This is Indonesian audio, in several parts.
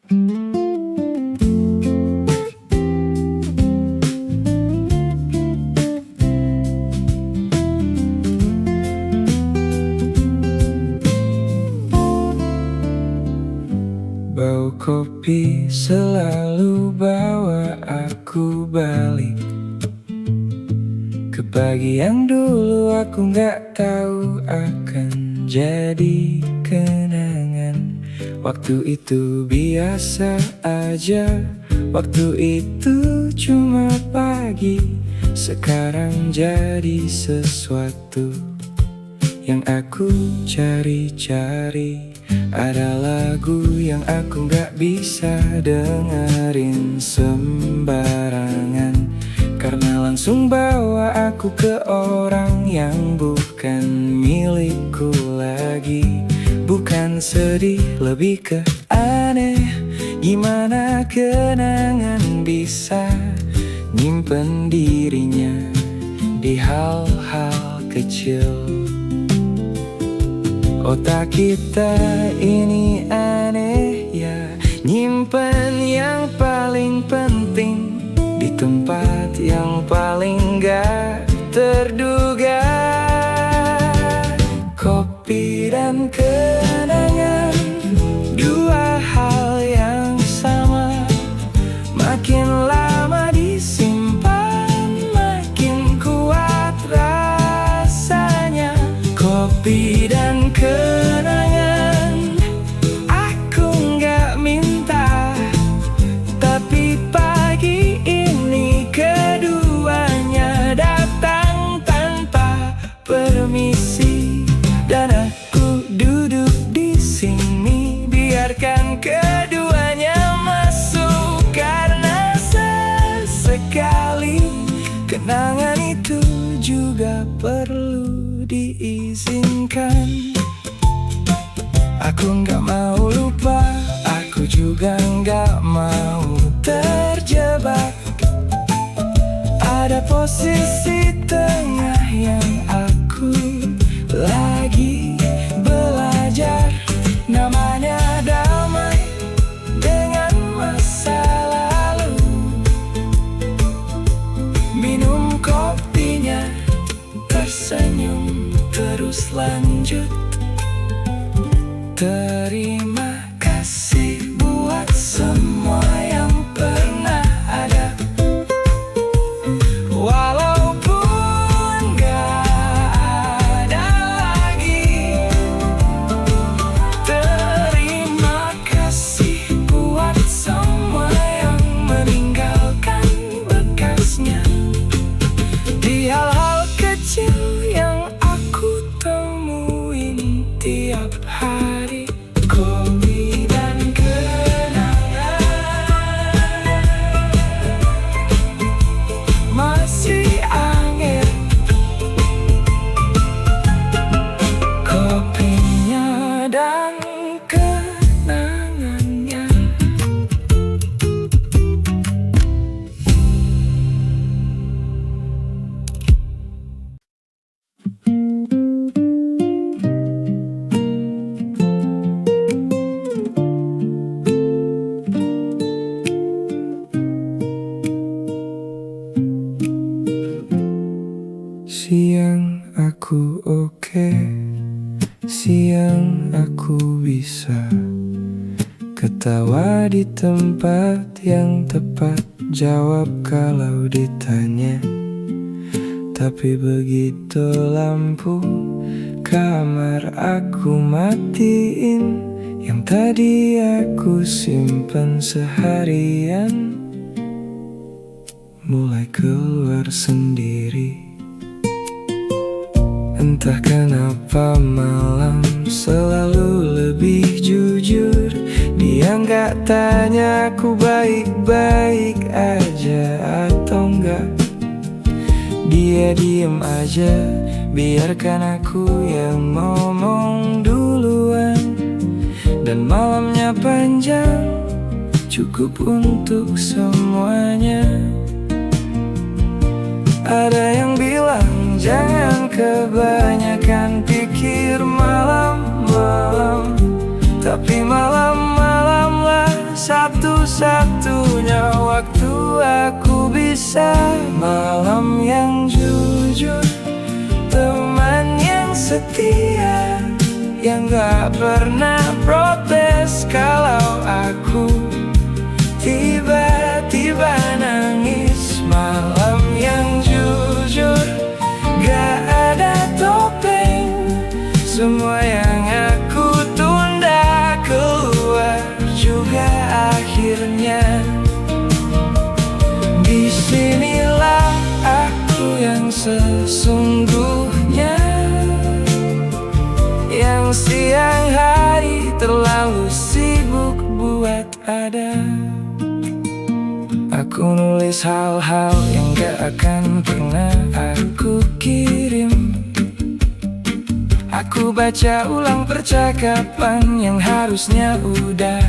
Bau kopi selalu bawa aku balik ke pagi yang dulu aku gak tahu akan jadi kenangan. Waktu itu biasa aja, waktu itu cuma pagi. Sekarang jadi sesuatu yang aku cari-cari. Ada lagu yang aku gak bisa dengerin sembarangan, karena langsung bawa aku ke orang yang bukan milikku lagi. Bukan sedih, lebih ke aneh. Gimana kenangan bisa nyimpen dirinya di hal-hal kecil. Otak kita ini aneh ya, nyimpen yang paling penting di tempat yang paling gak terduga. Kopi dan kenangan, dua hal yang sama. Makin lama disimpan, makin kuat rasanya. Kopi dan kenangan, aku nggak minta, tapi pagi ini keduanya datang tanpa permisi. Dan aku duduk di sini, biarkan keduanya masuk, karena sesekali kenangan itu juga perlu diizinkan. Aku nggak mau lupa, aku juga nggak mau terjebak. Ada posisi tengah yang aku lagi belajar, namanya damai dengan masa lalu. Minum kopinya, tersenyum, terus lanjut. Terima kasih buat semua yang pernah ada, walaupun gak ada lagi. Terima kasih buat semua yang meninggalkan bekasnya di hal-hal kecil yang aku temuin tiap hari. Kopi dan kenangan masih anget, kopinya dan kenangannya. Siang aku oke, siang aku bisa ketawa di tempat yang tepat, jawab kalau ditanya. Tapi begitu lampu kamar aku matiin, yang tadi aku simpen seharian mulai keluar sendiri. Entah kenapa malam selalu lebih jujur. Dia nggak tanya aku baik-baik aja atau enggak. Dia diem aja, biarkan aku yang ngomong duluan. Dan malamnya panjang, cukup untuk semuanya. Ada yang bilang jangan kebanyakan pikir malam-malam, tapi malam-malamlah saat satu-satunya waktu aku bisa. Malam yang jujur, teman yang setia, yang gak pernah protes kalau aku tiba-tiba nangis. Malam yang jujur, gak ada topeng, semua yang aku tunda keluar juga akhirnya. Disinilah aku yang sesungguhnya, yang siang hari terlalu sibuk buat ada. Aku nulis hal-hal yang gak akan pernah aku kirim. Aku baca ulang percakapan yang harusnya udah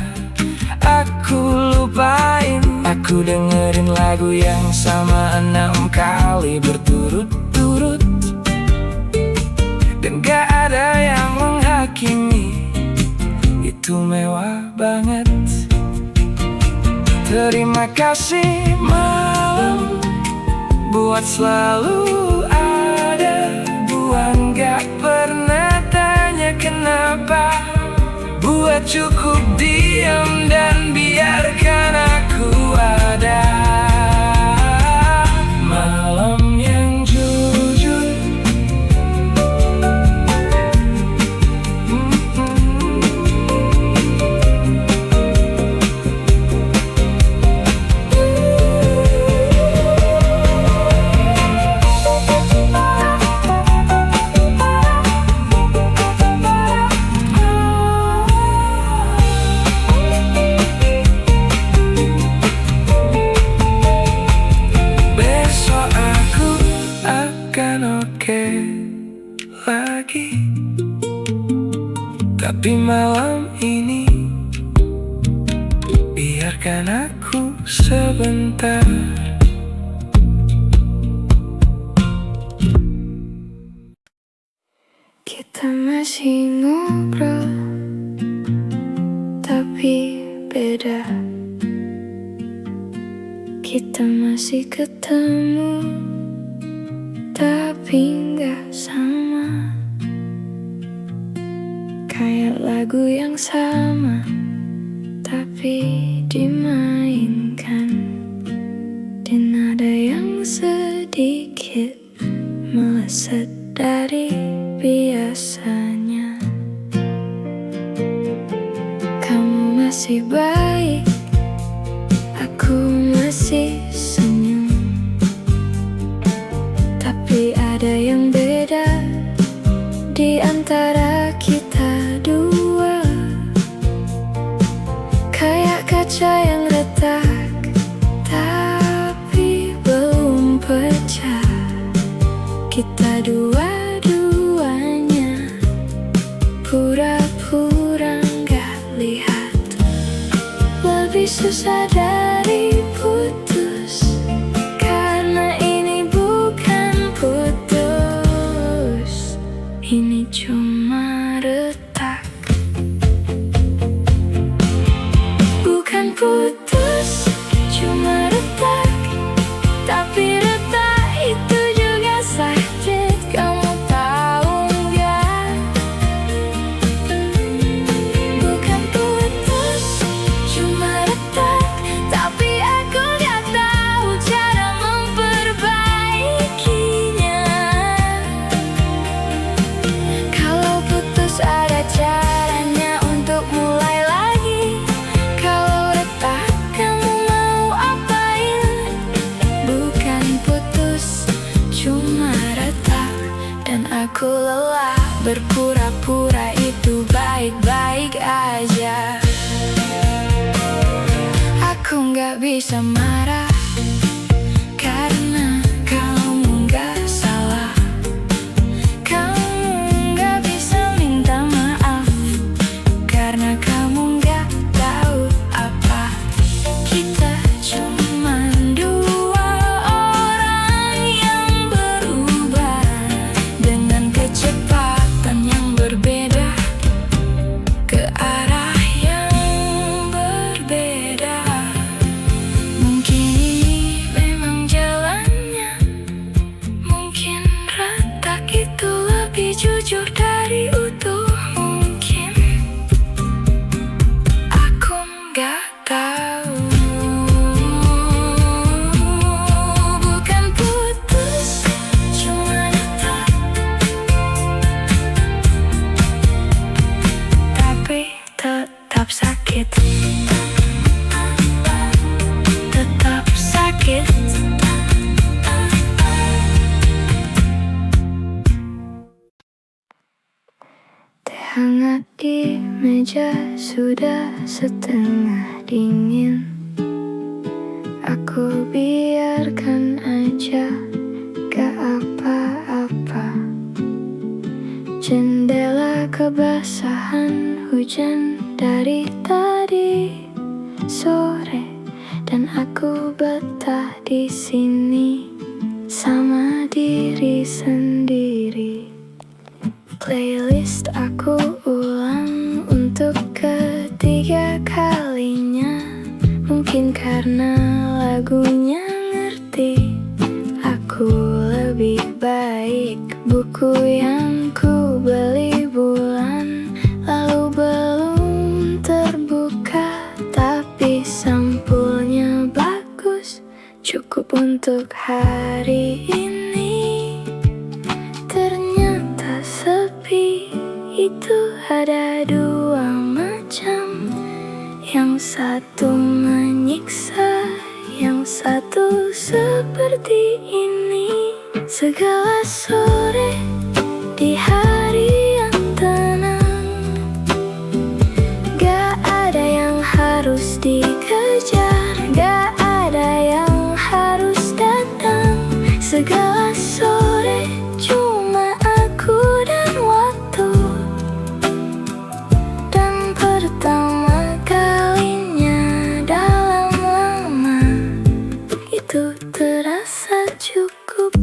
aku lupain. Aku dengerin lagu yang sama 6 kali berturut-turut, dan gak ada yang menghakimi. Itu mewah banget. Terima kasih malam, buat selalu ada. Buat gak pernah tanya kenapa, buat cukup diam dan biarkan aku ada. Malam yang jujur, lagi. Tapi malam ini biarkan aku sebentar. Kita masih ngobrol, tapi beda. Kita masih ketemu, tapi nggak sama. Kayak lagu yang sama, tapi dimainkan di nada yang sedikit meleset dari biasanya. Kamu masih baik, aku masih senyum, tapi ada yang beda di antara kita dua. Kayak kaca yang retak, tapi belum pecah. Kita dua-duanya pura-pura nggak lihat. Lebih susah dari putus, karena ini bukan putus, ini cuma retak. Bukan putus, cuma retak, tapi retak itu juga sakit. Kamu tahu nggak? Bukan putus, cuma retak, tapi aku nggak tahu cara memperbaikinya. Kalau putus ada caranya untuk mulai lagi. Kalau retak kamu mau apain? Bukan putus, cuma retak, dan aku lelah berpura-pura itu baik-baik aja. Aku nggak bisa marah, karena kamu nggak salah. Kamu nggak bisa minta maaf, karena kamu nggak tahu apa. Kita cuman dua orang yang berubah dengan kecepatan yang berbeda, ke arah yang berbeda. nggak tahu. Bukan putus, cuma dekat, tapi tetap sakit. Tetap sakit. Teh hangat di meja sudah setengah dingin. Aku biarkan aja, gak apa-apa. Jendela kebasahan hujan dari tadi sore, dan aku betah di sini sama diri sendiri. Playlist aku ulang untuk ketiga kalinya, mungkin karena lagunya ngerti. Aku lebih baik buku yang ku beli bulan lalu belum terbuka, tapi sampulnya bagus, cukup untuk hari ini. Ternyata sepi itu ada dua macam, yang satu menyiksa, yang satu seperti ini. Segala sore di hari yang tenang, gak ada yang harus dikejar, gak ada yang harus datang. Segala sore cuma aku dan waktu, dan pertama kalinya dalam lama itu terasa cukup.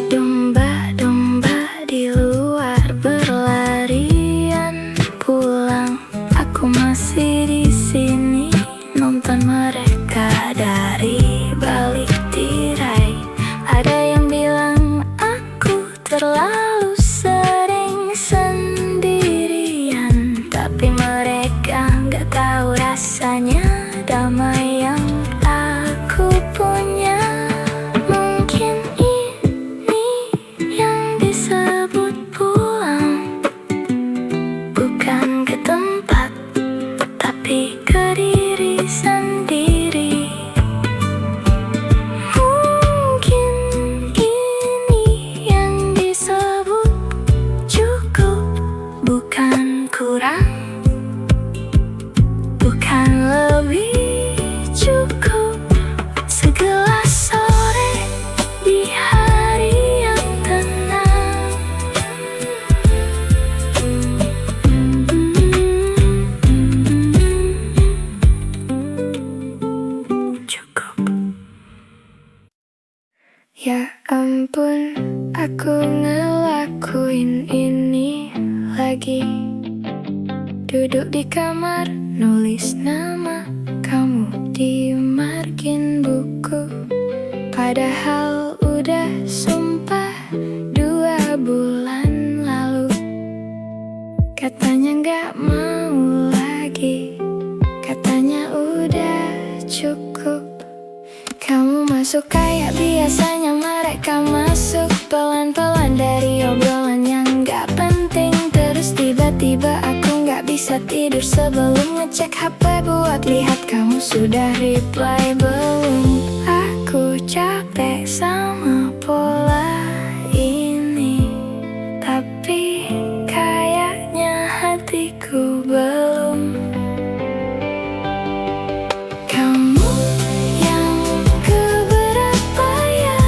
Domba-domba di luar berlarian pulang, aku masih di sini nonton mereka dari balik tirai. Ada yang bilang aku terlalu sering sendirian, tapi mereka gak tahu rasanya damai yang aku punya. Mungkin ini yang disebut pulang, bukan ke tempat, tapi ke diri sendiri. Mungkin ini yang disebut cukup, bukan kurang, bukan lebih, cukup. Segelas sore di hari yang tenang. Cukup. Ya ampun, aku ngelakuin ini lagi. Duduk di kamar, nulis nama kamu di margin buku, padahal udah sumpah 2 bulan lalu. Katanya gak mau lagi, katanya udah cukup. Kamu masuk kayak biasanya mereka masuk, pelan-pelan dari obrolan yang gak penting. Terus tiba-tiba aku gak bisa tidur sebelum ngecek HP buat lihat kamu sudah reply belum. Aku capek sama pola ini, tapi kayaknya hatiku belum. Kamu yang keberapa ya,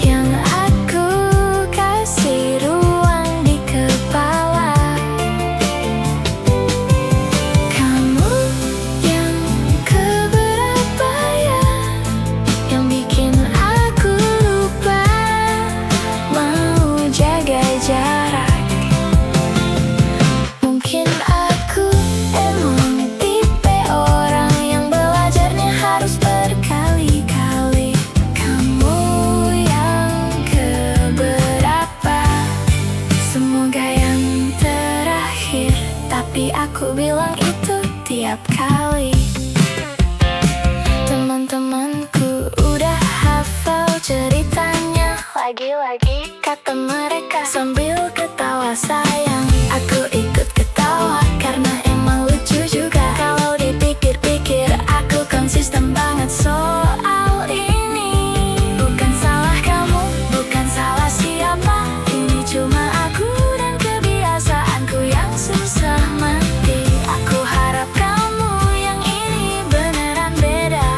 yang aku kasih ruang di kepala. Kamu yang keberapa ya, yang bikin aku lupa mau jaga jarak. Mungkin tapi aku bilang itu tiap kali. Teman-temanku udah hafal ceritanya. Lagi-lagi kata mereka sambil ketawa sayang. Aku ikut ketawa karena emang lucu juga. Kalau dipikir-pikir aku konsisten banget soal ini. Bukan salah kamu, bukan salah siapa. Ini cuma aku dan kebiasaanku yang susah mati. Aku harap kamu yang ini beneran beda,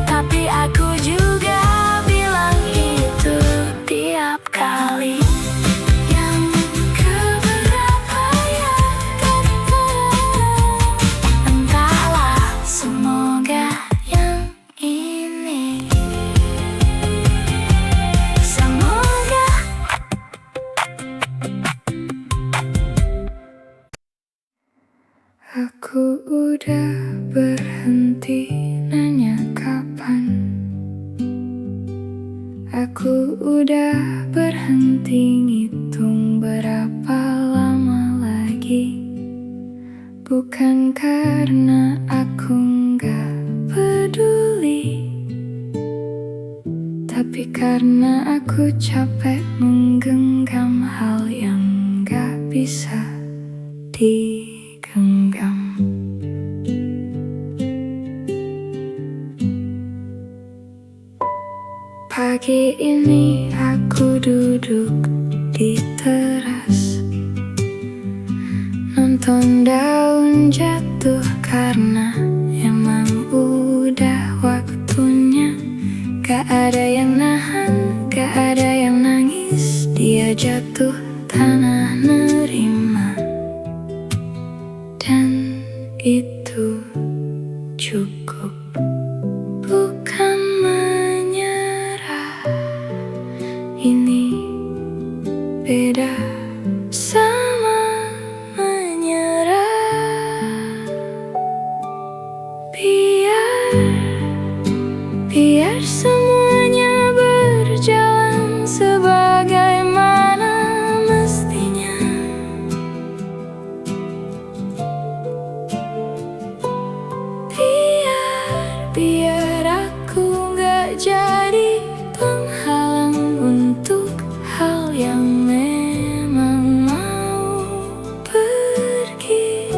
tapi aku juga bilang itu tiap kali. Yang keberapa ya, entahlah, semoga yang ini. Semoga. Aku udah berhenti nanya kapan. Aku udah berhenti ngitung berapa lama lagi. Bukan karena aku nggak peduli, tapi karena aku capek menggenggam hal yang nggak bisa digenggam. Pagi ini aku duduk di teras, nonton daun jatuh karena emang udah waktunya. Gak ada yang nahan, gak ada yang nangis. Dia jatuh, tanah nerima, dan itu cukup. Bukan menyerah, ini beda sama menyerah. Biar semuanya berjalan sebagaimana mestinya. Biar aku gak jadi penghalang untuk hal yang memang mau pergi.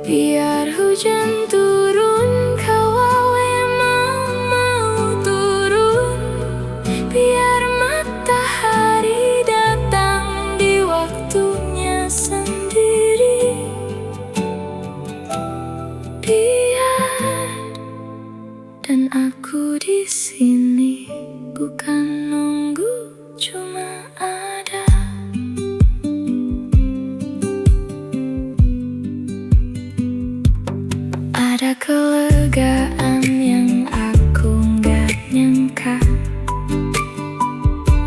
Biar hujan turun kalau emang mau turun. Biar matahari datang di waktunya sendiri. Dan aku di sini bukan nunggu, cuma ada. Ada kelegaan yang aku nggak nyangka.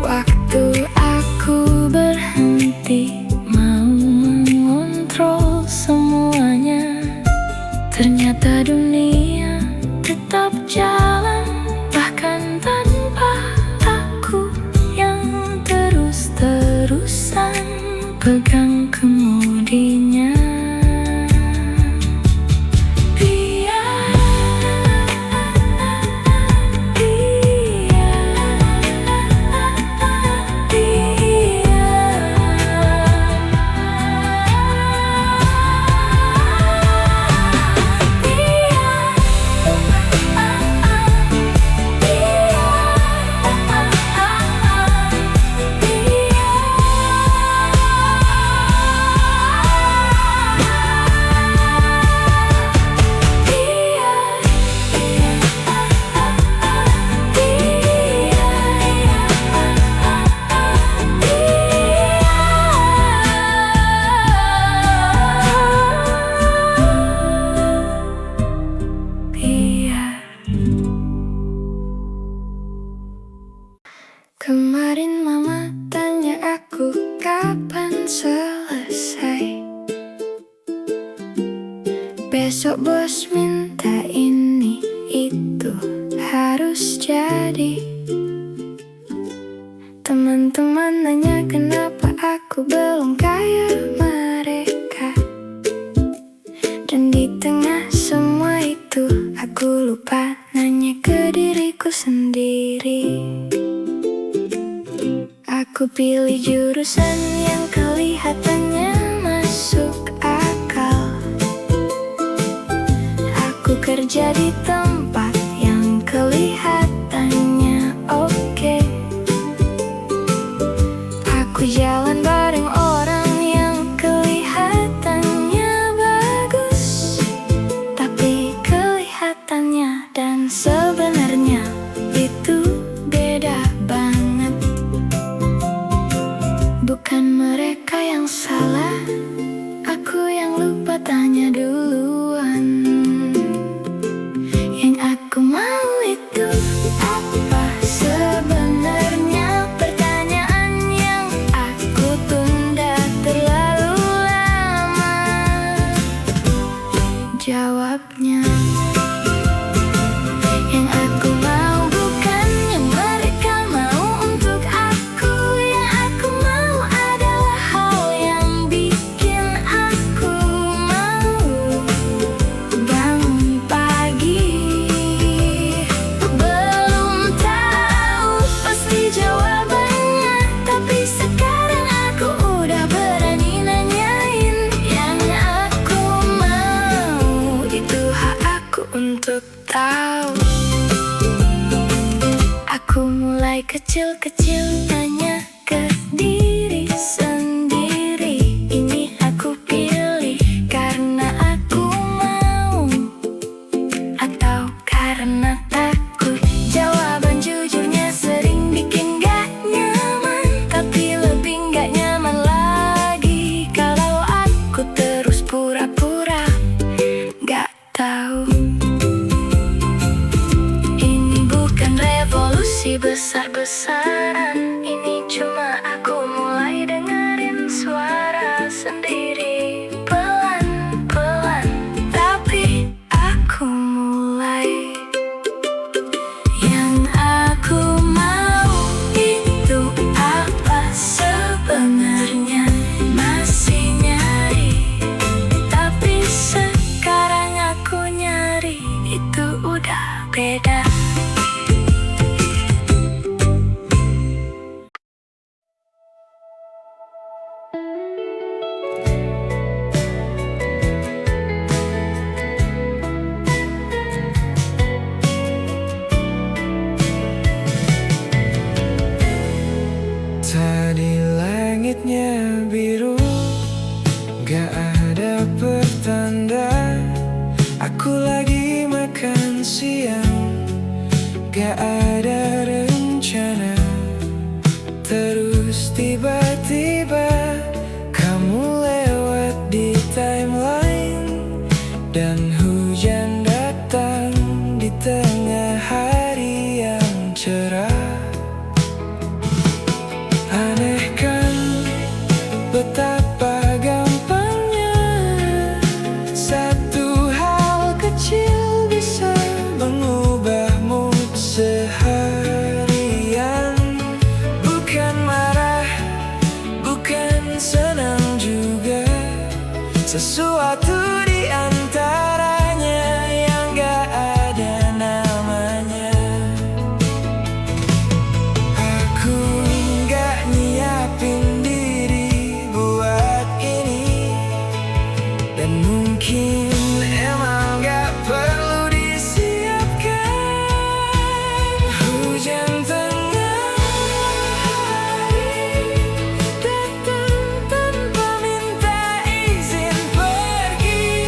Waktu aku berhenti mau mengontrol semuanya, ternyata dunia tetap jalan, bahkan tanpa aku yang terus-terusan pegang kemudinya. Kemarin mama tanya aku kapan selesai. Besok bos minta ini itu harus jadi. Teman-teman nanya kenapa aku belum kayak mereka. pilih jurusan yang kelihatannya masuk akal. Aku kerja di tempat yang kelihatannya oke. Aku jalan bareng orang yang kelihatannya bagus, tapi kelihatannya dan sebenarnya itu beda banget. Bukan mereka yang salah, aku yang lupa tanya duluan. Yang aku mau itu apa sebenarnya? Pertanyaan yang aku tunda terlalu lama jawabnya. Yang aku mau bukan yang mereka mau untuk aku. Yang aku mau adalah hal yang bikin aku mau bangun pagi. Belum tahu pasti jawabannya, tapi sekarang aku udah berani nanyain. Yang aku mau itu hak aku untuk tahu. Aku mulai kecil-kecil tanya ke diri sendiri. Ini aku pilih karena aku mau atau karena takut? Jawaban jujurnya sering bikin gak nyaman, tapi lebih gak nyaman lagi kalau aku terus pura-pura gak tahu. Ini bukan revolusi besar-besaran, ini cuma aku mulai dengerin suara sendiri. Pelan-pelan, tapi aku mulai. Yang aku mau itu apa sebenarnya? Masih nyari, tapi sekarang aku nyari itu udah beda. Tadi langitnya biru, gak ada pertanda aku lagi makan siang. Gak ada rencana, terus tiba-tiba kamu lewat di timeline. Dan hujan datang di tengah hari yang cerah. Aneh kan betapa gampangnya satu hal kecil bisa mengubah mood seharian. Bukan marah, bukan senang juga, sesuatu di antaranya yang gak ada namanya. Aku gak nyiapin diri buat ini, dan mungkin emang gak perlu disiapkan. Hujan tengah hari datang tanpa minta izin pergi.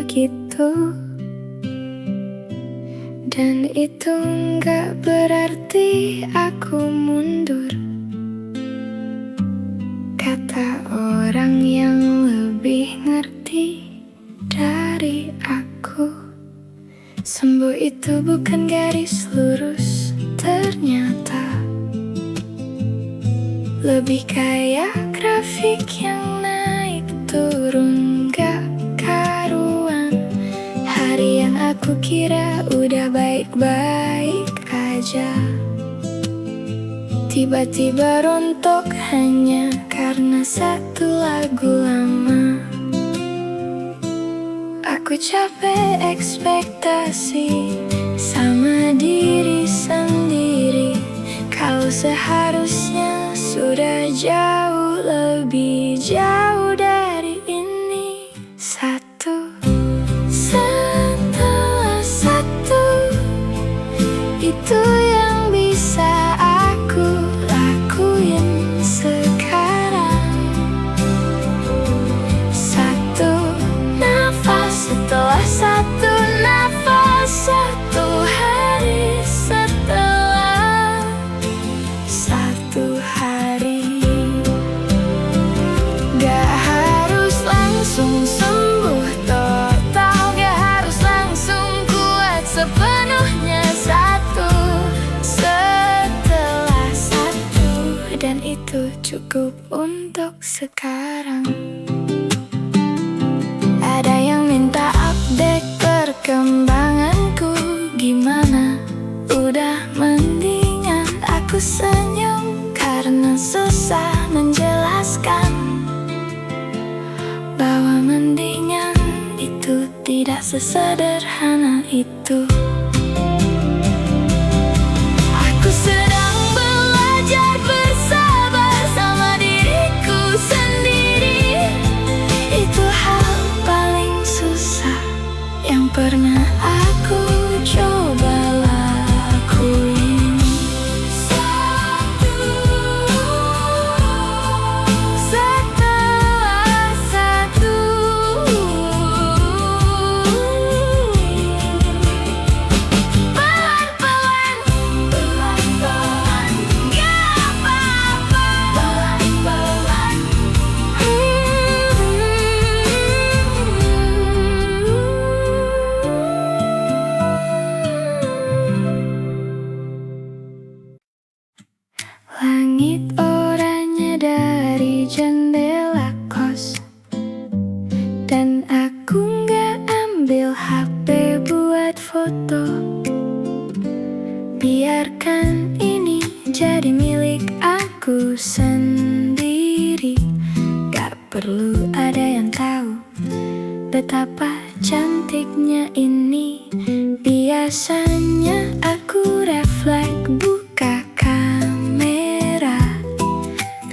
begitu. Dan itu nggak berarti aku mundur, kata orang yang lebih ngerti dari aku. Sembuh itu bukan garis lurus, ternyata lebih kayak grafik yang naik turun gak karuan. Hari yang aku kira udah baik-baik aja, tiba-tiba rontok hanya karena satu lagu lama. Aku capek ekspektasi sama diri sendiri, kalau seharusnya sudah jauh lebih jauh dari ini. Satu setelah satu, itu yang bisa aku lakuin sekarang. Satu nafas setelah satu nafas, satu hari setelah satu hari. Gak harus langsung sembuh total, gak harus langsung kuat sepenuhnya. Satu setelah satu, dan itu cukup untuk sekarang. Ada yang minta update perkembanganku, gimana? Udah mendingan? Aku senyum karena susah menjelaskan bahwa mendingan itu tidak sesederhana itu. Aku sedang belajar bersabar sama diriku sendiri. Itu hal paling susah yang pernah aku coba lakuin. Satu setelah satu, pelan-pelan, pelan-pelan, gak apa-apa, pelan-pelan. Langit oranye dari jendela kos, dan aku nggak ambil HP buat foto. Biarkan ini jadi milik aku sendiri. Gak perlu ada yang tahu betapa cantiknya ini. Biasanya aku refleks buka kamera,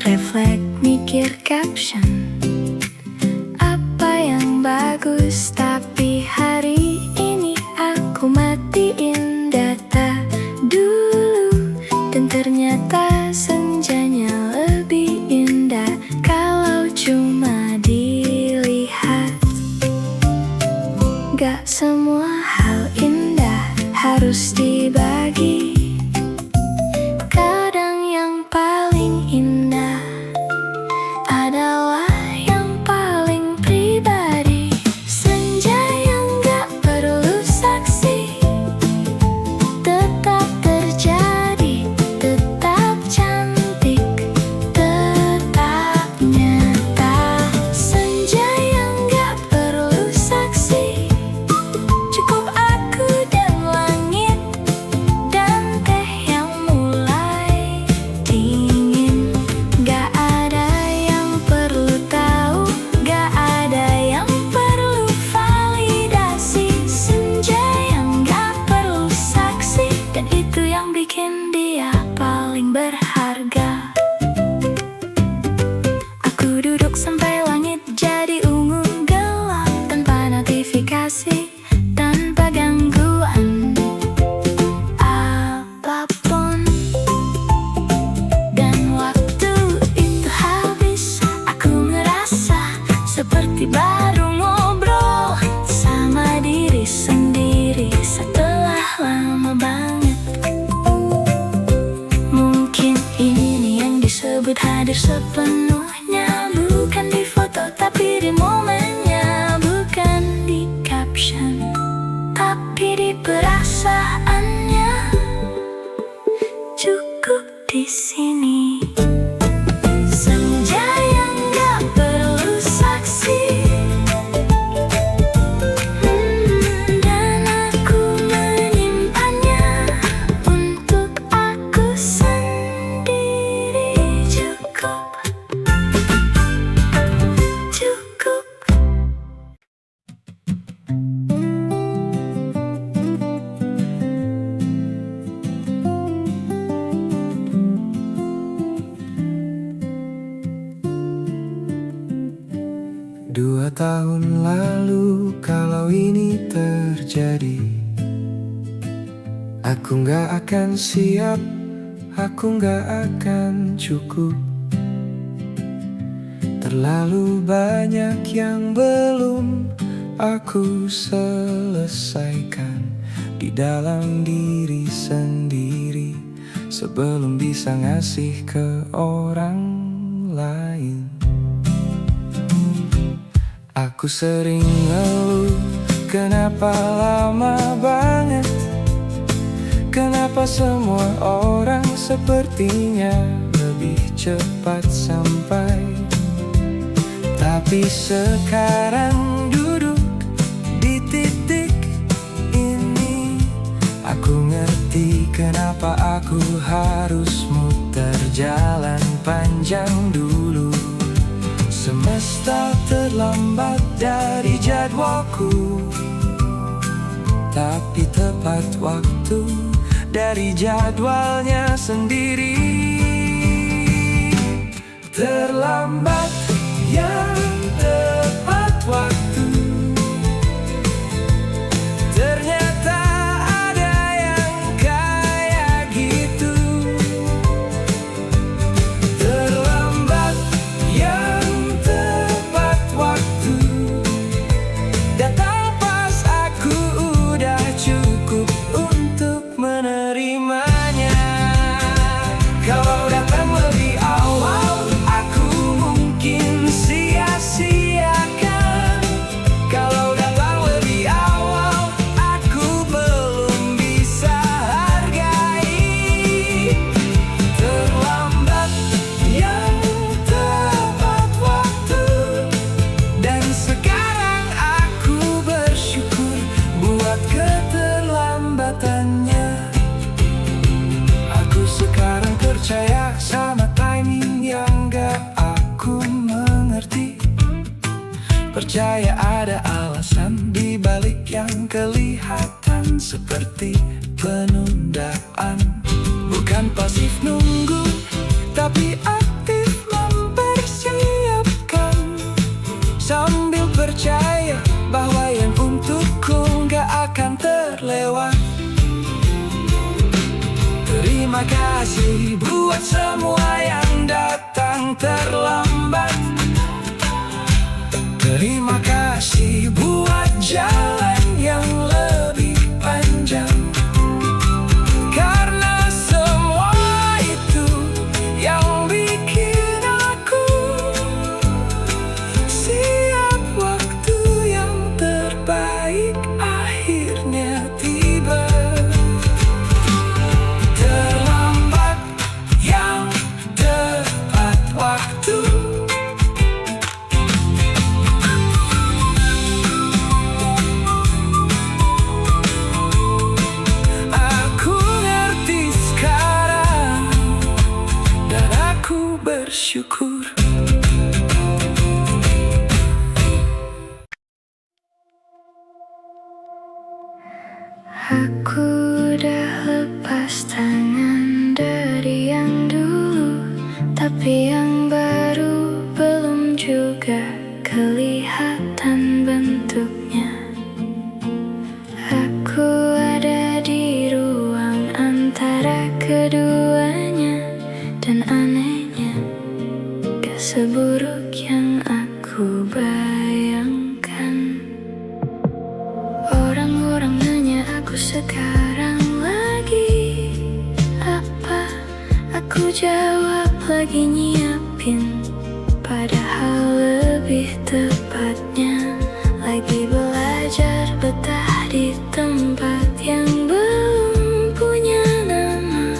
refleks mikir caption apa yang bagus. Tapi hari ini aku matiin data dulu, dan ternyata senjanya lebih indah kalau cuma dilihat. Gak semua hal indah harus dibagi. Kadang yang paling indah adalah yang paling pribadi. Senja yang gak perlu saksi, tetap terjadi, tetap cantik, tetap nyata. Senja yang gak perlu saksi, cukup aku dan langit, dan teh yang mulai dingin. Gak ada yang perlu tahu, gak ada yang perlu validasi. Senja yang gak perlu saksi, dan itu yang bikin dia paling berharga. Aku duduk sampai langit jadi ungu gelap, tanpa notifikasi, tanpa gangguan apapun. Dan waktu itu habis, aku ngerasa seperti baru ngobrol sama 2 tahun lalu kalau ini terjadi, aku gak akan siap, aku gak akan cukup. Terlalu banyak yang belum aku selesaikan di dalam diri sendiri sebelum bisa ngasih ke orang lain. Aku sering ngeluh, kenapa lama banget? Kenapa semua orang sepertinya lebih cepat sampai? Tapi sekarang duduk di titik ini, aku ngerti kenapa aku harus muter jalan panjang dulu. Semesta terlambat dari jadwalku, tapi tepat waktu dari jadwalnya sendiri. Terlambat yang tepat waktu, ternyata ada yang kayak gitu. Terlambat yang tepat waktu, datang pas aku udah cukup untuk menerimanya. Kalau datang lebih awal, aku mungkin sia-siakan. Kalau datang lebih awal, aku belum bisa hargai. Terlambat yang tepat waktu, dan sekarang aku bersyukur buat keterlambatannya. Aku sekarang percaya sama timing yang gak aku mengerti. Percaya ada alasan di balik yang kelihatan seperti penundaan. Bukan pasif nunggu, tapi aktif mempersiapkan, sambil percaya bahwa yang untukku gak akan terlewat. Terima kasih buat semua yang datang terlambat. Terima kasih buat jalan yang lebih panjang, karena semua itu yang bikin aku siap. Waktu yang terbaik akhirnya tiba. Terlambat yang tepat waktu, aku ngerti sekarang dan aku bersyukur. Aku udah lepas tangan dari yang dulu, tapi yang baru belum juga kelihatan bentuknya. Aku ada di ruang antara keduanya, dan anehnya gak seburuk yang aku bayangkan. Orang-orang nanya aku sekarang lagi apa, aku jawab lagi nyiapin. Padahal lebih tepatnya lagi belajar betah di tempat yang belum punya nama.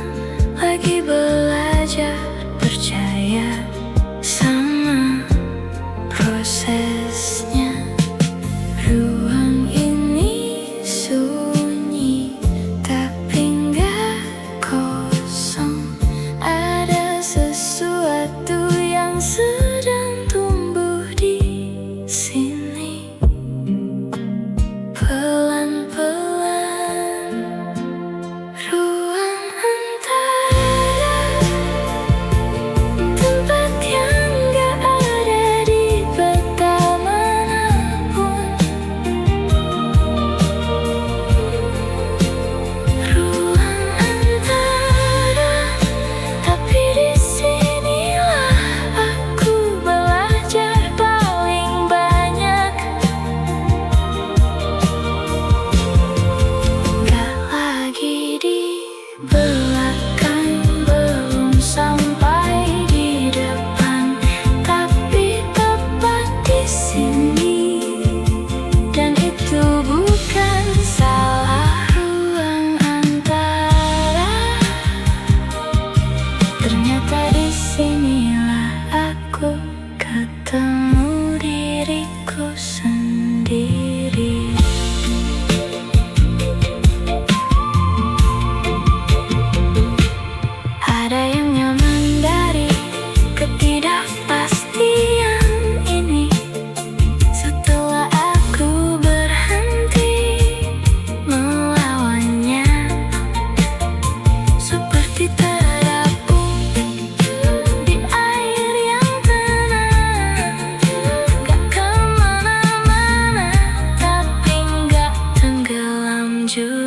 Lagi belajar percaya sama prosesnya. Ruang ini sunyi tapi nggak kosong. Ada sesuatu yang sedang tumbuh di sini. juga.